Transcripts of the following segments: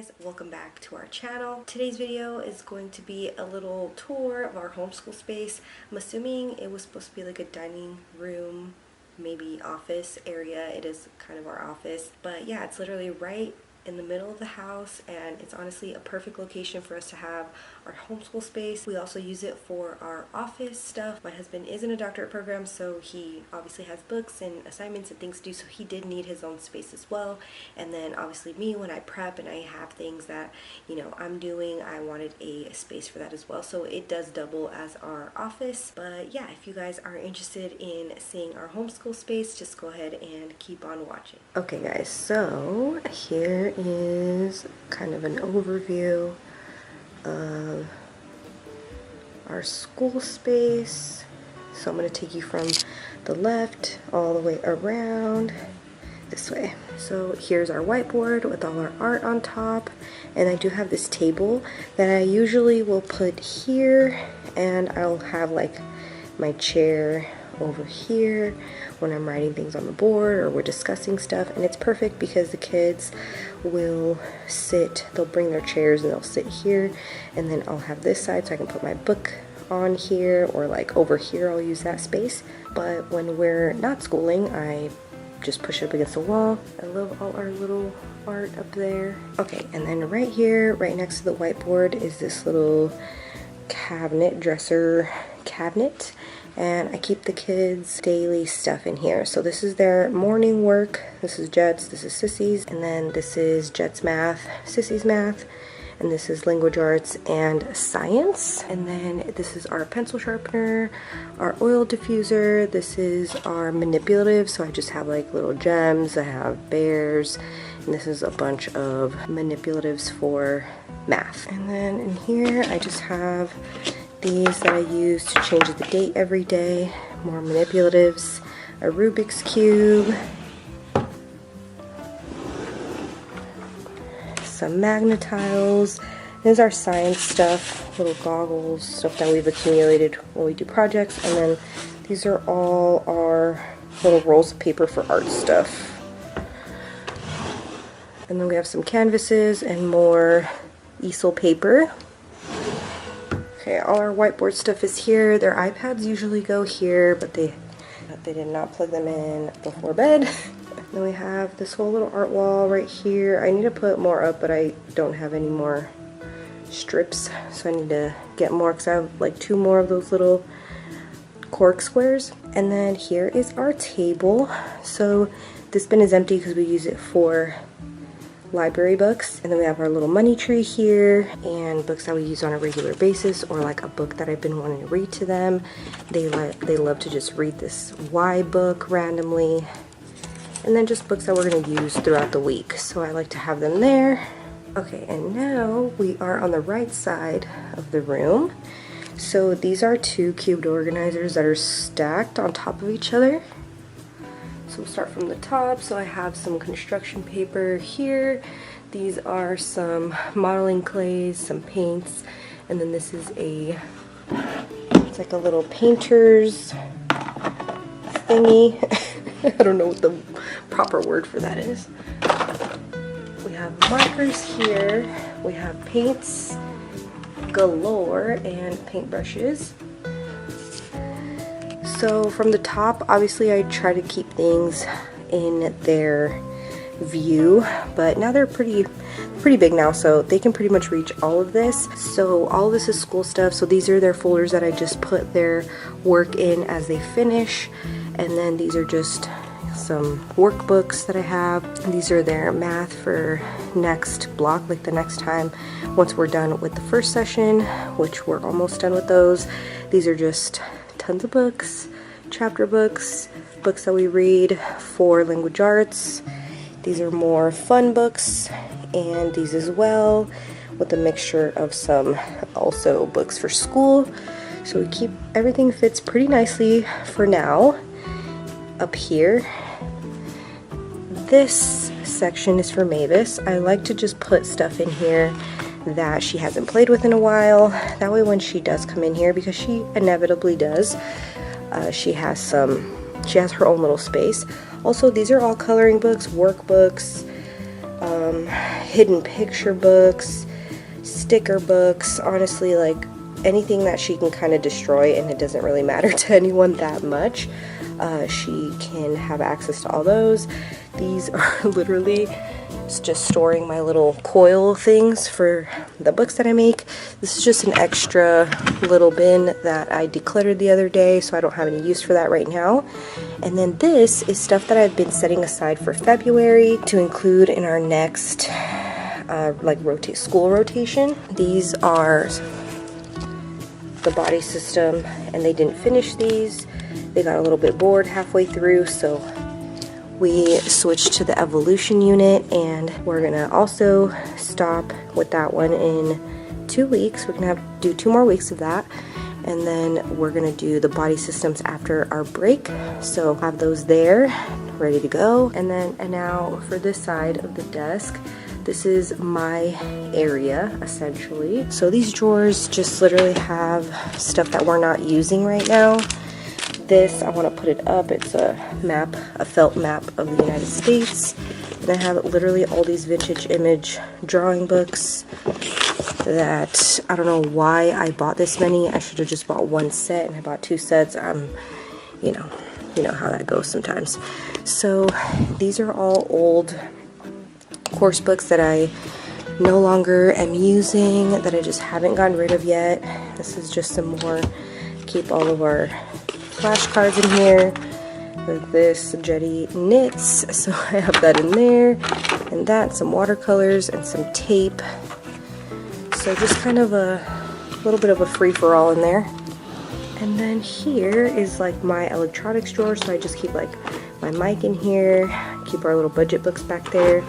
guys, welcome back to our channel. Today's video is going to be a little tour of our homeschool space. I'm assuming it was supposed to be like a dining room, maybe office area. It is kind of our office, but yeah, it's literally right in the middle of the house, and it's honestly a perfect location for us to have our homeschool space. We also use it for our office stuff. My husband is in a doctorate program, so he obviously has books and assignments and things to do, so he did need his own space as well. And then obviously me, when I prep and I have things that, you know, I'm doing, I wanted a space for that as well. So it does double as our office. But yeah, if you guys are interested in seeing our homeschool space, just go ahead and keep on watching. Okay guys, so here is kind of an overview of our school space. So I'm going to take you from the left all the way around this way. So here's our whiteboard with all our art on top, and I do have this table that I usually will put here, and I'll have like my chair over here when I'm writing things on the board or we're discussing stuff. And it's perfect because the kids will sit, they'll bring their chairs and they'll sit here, and then I'll have this side so I can put my book on here, or like over here I'll use that space. But when we're not schooling, I just push it up against the wall. I love all our little art up there. Okay, and then right here, right next to the whiteboard, is this little cabinet, dresser cabinet, and I keep the kids' daily stuff in here. So this is their morning work. This is Jet's, this is Sissy's, and then this is Jet's math, Sissy's math, and this is language arts and science. And then this is our pencil sharpener, our oil diffuser, this is our manipulative, so I just have like little gems, I have bears, and this is a bunch of manipulatives for math. And then in here I just have these that I use to change the date every day, more manipulatives, a Rubik's Cube, some magnetiles. This is our science stuff, little goggles, stuff that we've accumulated when we do projects. And then these are all our little rolls of paper for art stuff. And then we have some canvases and more easel paper. Okay, all our whiteboard stuff is here. Their iPads usually go here, but they did not plug them in before bed. Then we have this whole little art wall right here. I need to put more up, but I don't have any more strips, so I need to get more because I have like 2 more of those little cork squares. And then here is our table. So this bin is empty because we use it for library books. And then we have our little money tree here, and books that we use on a regular basis, or like a book that I've been wanting to read to them. They love to just read this Y book randomly. And then just books that we're going to use throughout the week, so I like to have them there. Okay, and now we are on the right side of the room. So these are 2 cubed organizers that are stacked on top of each other. So we'll start from the top. So I have some construction paper here. These are some modeling clays, some paints, and then this is it's like a little painter's thingy. I don't know what the proper word for that is. We have markers here. We have paints galore and paintbrushes. So from the top, obviously I try to keep things in their view, but now they're pretty big now, so they can pretty much reach all of this. So all of this is school stuff. So these are their folders that I just put their work in as they finish. And then these are just some workbooks that I have. These are their math for next block, like the next time, once we're done with the first session, which we're almost done with those. These are just tons of books, chapter books, books that we read for language arts. These are more fun books, and these as well, with a mixture of some also books for school. So we keep, everything fits pretty nicely for now. Up here, this section is for Mavis. I like to just put stuff in here that she hasn't played with in a while. That way when she does come in here, because she inevitably does, she has her own little space. Also, these are all coloring books, workbooks, hidden picture books, sticker books, honestly, like anything that she can kind of destroy and it doesn't really matter to anyone that much. She can have access to all those. These are literally just storing my little coil things for the books that I make. This is just an extra little bin that I decluttered the other day, so I don't have any use for that right now. And then this is stuff that I've been setting aside for February to include in our next school rotation. These are the body system, and they didn't finish these. They got a little bit bored halfway through, so we switched to the evolution unit, and we're gonna also stop with that one in 2 weeks. We're gonna do 2 more weeks of that, and then we're gonna do the body systems after our break. So have those there ready to go. And now for this side of the desk, this is my area essentially. So these drawers just literally have stuff that we're not using right now. This, I want to put it up. It's a map, a felt map of the United States. And I have literally all these vintage image drawing books that I don't know why I bought this many. I should have just bought 1 set, and I bought 2 sets. You know how that goes sometimes. So these are all old course books that I no longer am using, that I just haven't gotten rid of yet. This is just some more, keep all of our flashcards in here. This Jetty knits, so I have that in there, and that, some watercolors and some tape. So just kind of a little bit of a free-for-all in there. And then here is like my electronics drawer, so I just keep like my mic in here, keep our little budget books back there,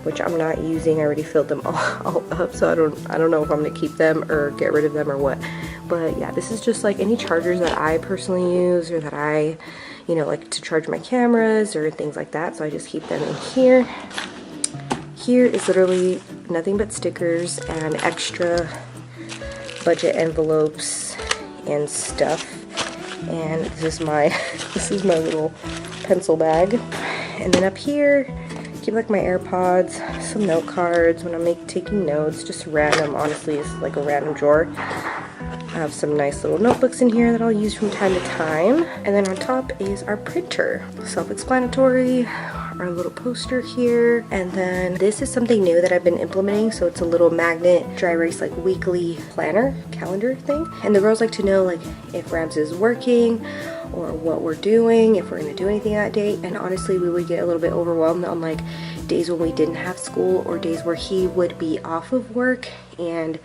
which I'm not using. I already filled them all up, so I don't know if I'm gonna keep them or get rid of them or what. But yeah, this is just like any chargers that I personally use, or that I, like to charge my cameras or things like that. So I just keep them in here. Here is literally nothing but stickers and extra budget envelopes and stuff. And this is my little pencil bag. And then up here, keep like my AirPods, some note cards when I'm taking notes, just random. Honestly, it's like a random drawer. I have some nice little notebooks in here that I'll use from time to time. And then on top is our printer. Self-explanatory, our little poster here. And then this is something new that I've been implementing. So it's a little magnet dry erase like weekly planner, calendar thing. And the girls like to know like if Ramses is working or what we're doing, if we're gonna do anything that day. And honestly, we would get a little bit overwhelmed on like days when we didn't have school, or days where he would be off of work and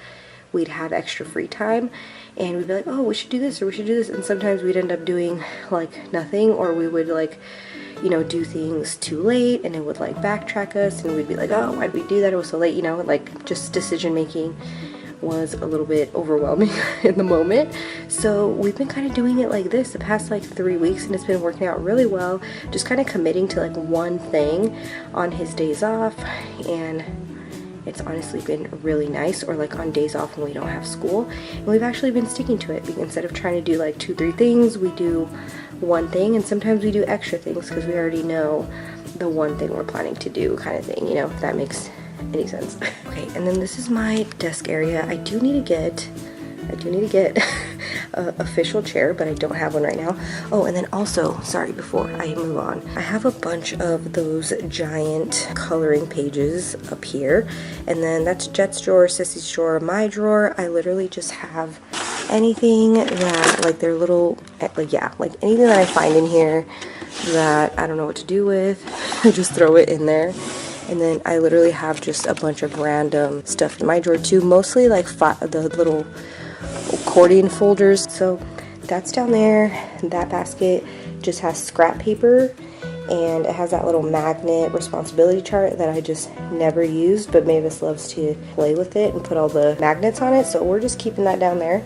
we'd have extra free time, and we'd be like, oh, we should do this or we should do this. And sometimes we'd end up doing like nothing, or we would like, do things too late, and it would like backtrack us, and we'd be like, oh, why'd we do that? It was so late, like just decision making was a little bit overwhelming in the moment. So we've been kind of doing it like this the past like 3 weeks, and it's been working out really well. Just kind of committing to like one thing on his days off, and it's honestly been really nice. Or like on days off when we don't have school, and we've actually been sticking to it. Instead of trying to do like 2-3 things, we do one thing, and sometimes we do extra things because we already know the one thing we're planning to do, kind of thing, if that makes any sense. Okay, and then this is my desk area. I do need to get a official chair, but I don't have one right now. Oh, and then also, sorry, before I move on, I have a bunch of those giant coloring pages up here, and then that's Jet's drawer, Sissy's drawer, my drawer. I literally just have anything that, like, they're little, like anything that I find in here that I don't know what to do with, I just throw it in there. And then I literally have just a bunch of random stuff in my drawer too, mostly like the little accordion folders. So that's down there. That basket just has scrap paper, and it has that little magnet responsibility chart that I just never used, but Mavis loves to play with it and put all the magnets on it, so we're just keeping that down there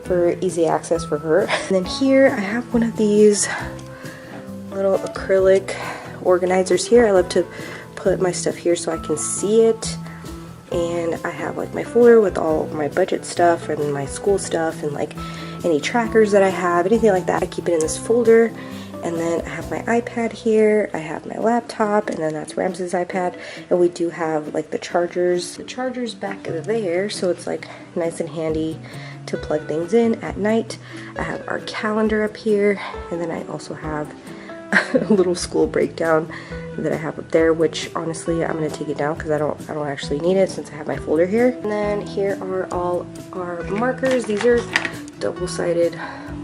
for easy access for her. And then here I have one of these little acrylic organizers here. I love to put my stuff here so I can see it. And I have like my folder with all of my budget stuff and my school stuff and like any trackers that I have, anything like that. I keep it in this folder. And then I have my iPad here, I have my laptop, and then that's Ramses' iPad. And we do have like the chargers. The charger's back there, so it's like nice and handy to plug things in at night. I have our calendar up here, and then I also have a little school breakdown that I have up there, which honestly I'm gonna take it down because I don't actually need it since I have my folder here. And then here are all our markers. These are double-sided.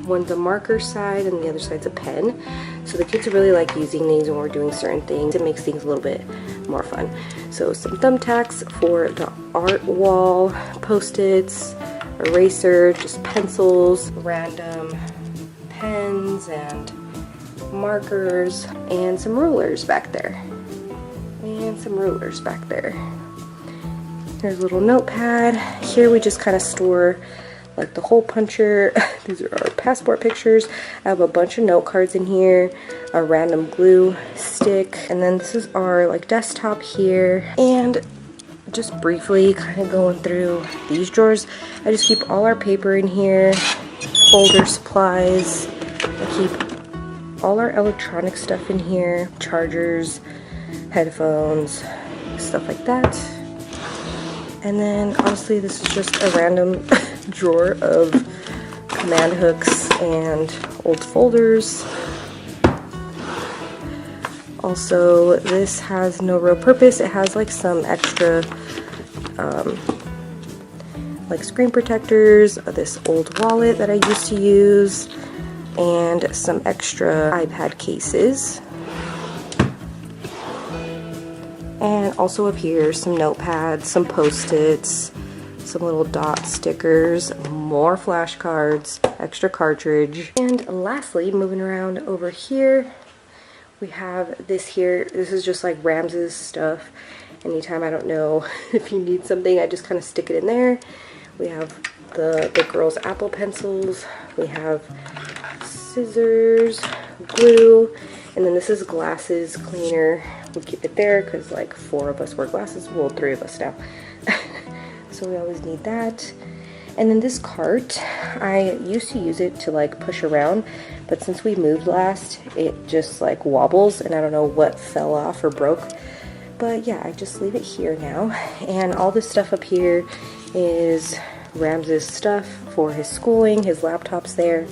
One's a marker side and the other side's a pen. So the kids really like using these when we're doing certain things. It makes things a little bit more fun. So some thumbtacks for the art wall, post-its, eraser, just pencils, random pens and markers, and some rulers back there. And some rulers back there. There's a little notepad. Here we just kind of store like the hole puncher. These are our passport pictures. I have a bunch of note cards in here, a random glue stick, and then this is our like desktop here. And just briefly kind of going through these drawers, I just keep all our paper in here, folder supplies. I keep all our electronic stuff in here, chargers, headphones, stuff like that. And then honestly, this is just a random drawer of command hooks and old folders. Also, this has no real purpose. It has like some extra like screen protectors, this old wallet that I used to use, and some extra iPad cases. And also up here, some notepads, some post-its, some little dot stickers, more flashcards, extra cartridge. And lastly, moving around over here, we have this here. This is just like Ramses stuff. Anytime I don't know if you need something, I just kind of stick it in there. We have the girls' Apple pencils. We have scissors, glue, and then this is glasses cleaner. We keep it there because like 4 of us wear glasses. Well, 3 of us now. So we always need that. And then this cart, I used to use it to like push around, but since we moved last, it just like wobbles and I don't know what fell off or broke. But yeah, I just leave it here now. And all this stuff up here is Ramses' stuff for his schooling. His laptop's there.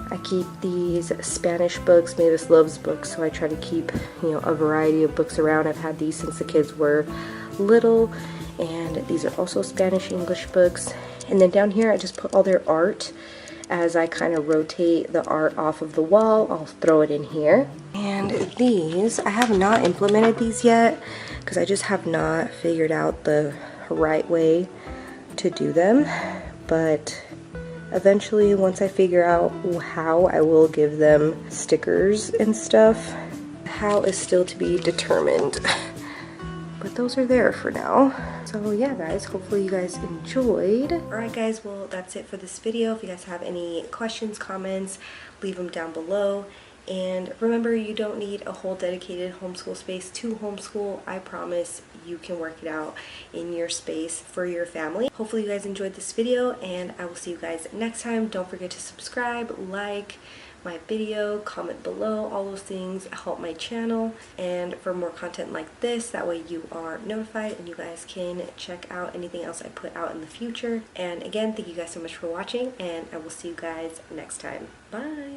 I keep these Spanish books. Mavis loves books, so I try to keep, you know, a variety of books around. I've had these since the kids were little, and these are also Spanish English books. And then down here I just put all their art. As I kind of rotate the art off of the wall, I'll throw it in here. And these, I have not implemented these yet because I just have not figured out the right way to do them, but eventually once I figure out how, I will give them stickers and stuff. How is still to be determined. But those are there for now. So yeah guys, hopefully you guys enjoyed. Alright guys, well that's it for this video. If you guys have any questions, comments, leave them down below. And remember, you don't need a whole dedicated homeschool space to homeschool. I promise you can work it out in your space for your family. Hopefully you guys enjoyed this video, and I will see you guys next time. Don't forget to subscribe, like my video, comment below. All those things help my channel, and for more content like this, that way you are notified and you guys can check out anything else I put out in the future. And again, thank you guys so much for watching, and I will see you guys next time. Bye.